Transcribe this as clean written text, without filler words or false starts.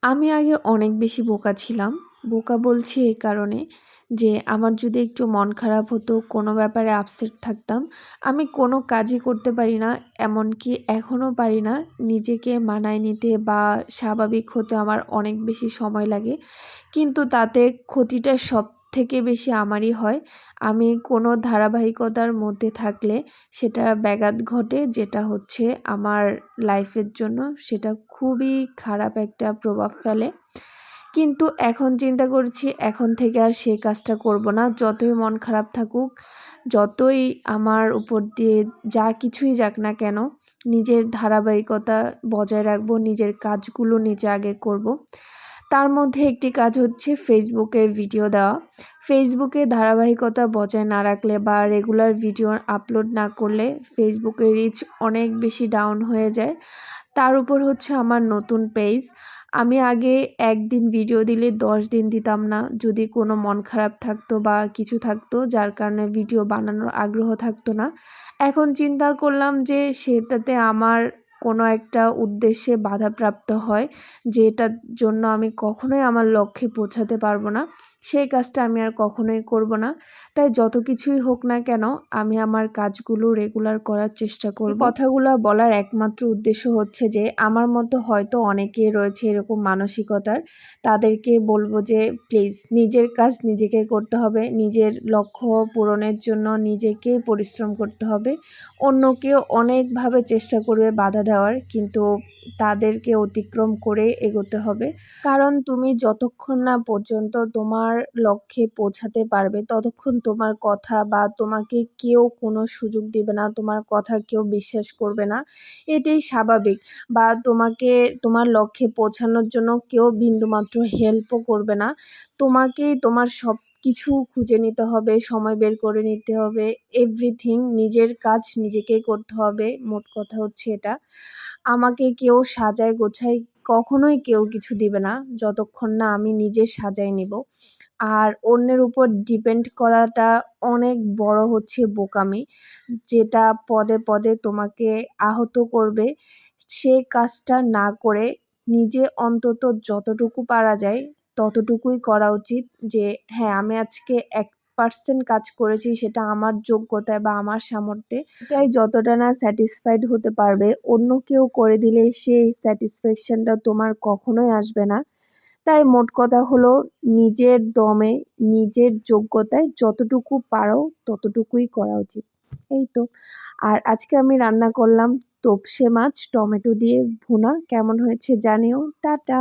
আমি আগে অনেক বেশি বোকা ছিলাম। বোকা বলছি এই কারণে যে আমার যদি একটু মন খারাপ হতো, কোনো ব্যাপারে আপসেট থাকতাম, আমি কোনো কাজই করতে পারি না। এমনকি এখনও পারি না। নিজেকে মানায় নিতে বা স্বাভাবিক হতে আমার অনেক বেশি সময় লাগে। কিন্তু তাতে ক্ষতিটা সবথেকে বেশি আমারই হয়। আমি কোনো ধারাবাহিকতার মধ্যে থাকলে সেটা ব্যাঘাত ঘটে, যেটা হচ্ছে আমার লাইফের জন্য সেটা খুবই খারাপ একটা প্রভাব ফেলে। কিন্তু এখন চিন্তা করছি এখন থেকে আর সেই কাজটা করব না। যতই মন খারাপ থাকুক, যতই আমার উপর দিয়ে যা কিছুই যাক না কেন, নিজের ধারাবাহিকতা বজায় রাখবো, নিজের কাজগুলো নিজে আগে করব। তার মধ্যে একটি কাজ হচ্ছে ফেসবুকের ভিডিও দেওয়া। ফেসবুকে ধারাবাহিকতা বজায় না রাখলে বা রেগুলার ভিডিও আপলোড না করলে ফেসবুকের রিচ অনেক বেশি ডাউন হয়ে যায়। তার উপর হচ্ছে আমার নতুন পেজ। আমি আগে একদিন ভিডিও দিলে 10 দিন দিতাম না, যদি কোনো মন খারাপ থাকতো বা কিছু থাকতো যার কারণে ভিডিও বানানোর আগ্রহ থাকতো না। এখন চিন্তা করলাম যে সেটাতে আমার কোনো একটা উদ্দেশ্যে বাধাপ্রাপ্ত হয়, যেটার জন্য আমি কখনোই আমার লক্ষ্যে পৌঁছাতে পারবো না। সেই কাজটা আমি আর কখনোই করব না। তাই যত কিছুই হোক না কেন আমি আমার কাজগুলো রেগুলার করার চেষ্টা করব। এই কথাগুলো বলার একমাত্র উদ্দেশ্য হচ্ছে যে আমার মতো হয়তো অনেকেই রয়েছে এরকম মানসিকতার। তাদেরকে বলব যে প্লিজ নিজের কাজ নিজেকে করতে হবে। নিজের লক্ষ্য পূরণের জন্য নিজেকে পরিশ্রম করতে হবে। অন্যকেও অনেকভাবে চেষ্টা করবে বাধা দেওয়ার, কিন্তু তাদেরকে অতিক্রম করে এগোতে হবে। কারণ তুমি যতক্ষণ না পর্যন্ত তোমার লক্ষ্যে পৌঁছাতে পারবে ততক্ষণ তোমার কথা বা তোমাকে কেউ কোনো সুযোগ দিবে না, তোমার কথা কেউ বিশ্বাস করবে না। এটাই স্বাভাবিক। বা তোমাকে তোমার লক্ষ্যে পৌঁছানোর জন্য কেউ বিন্দুমাত্র হেল্পও করবে না। তোমাকেই তোমার সবকিছু খুঁজে নিতে হবে, সময় বের করে নিতে হবে। এভরিথিং নিজের কাজ নিজেকেই করতে হবে। মোট কথা হচ্ছে এটা। আমাকে কেউ সাজায় গোছায় কখনোই কেউ কিছু দিবে না, যতক্ষণ না আমি নিজে সাজায় নিব। আর অন্যের উপর ডিপেন্ড করাটা অনেক বড় হচ্ছে বোকামি, যেটা পদে পদে তোমাকে আহত করবে। সে কাজটা না করে নিজে অন্তত যতটুকু পারা যায় ততটুকুই করা উচিত। যে হ্যাঁ, আমি আজকে 1% কাজ করেছি, সেটা আমার যোগ্যতায় বা আমার সামর্থ্যে। এটাই যতটা না স্যাটিসফাইড হতে পারবে, অন্য কেউ করে দিলে সেই স্যাটিসফ্যাকশনটা তোমার কখনোই আসবে না। তাই মোট কথা হলো নিজের দমে, নিজের যোগ্যতায় যতটুকু পারো ততটুকুই করা উচিত। এই তো। আর আজকে আমি রান্না করলাম তোপসে মাছ টমেটো দিয়ে ভুনা। কেমন হয়েছে জানিও। টাটা।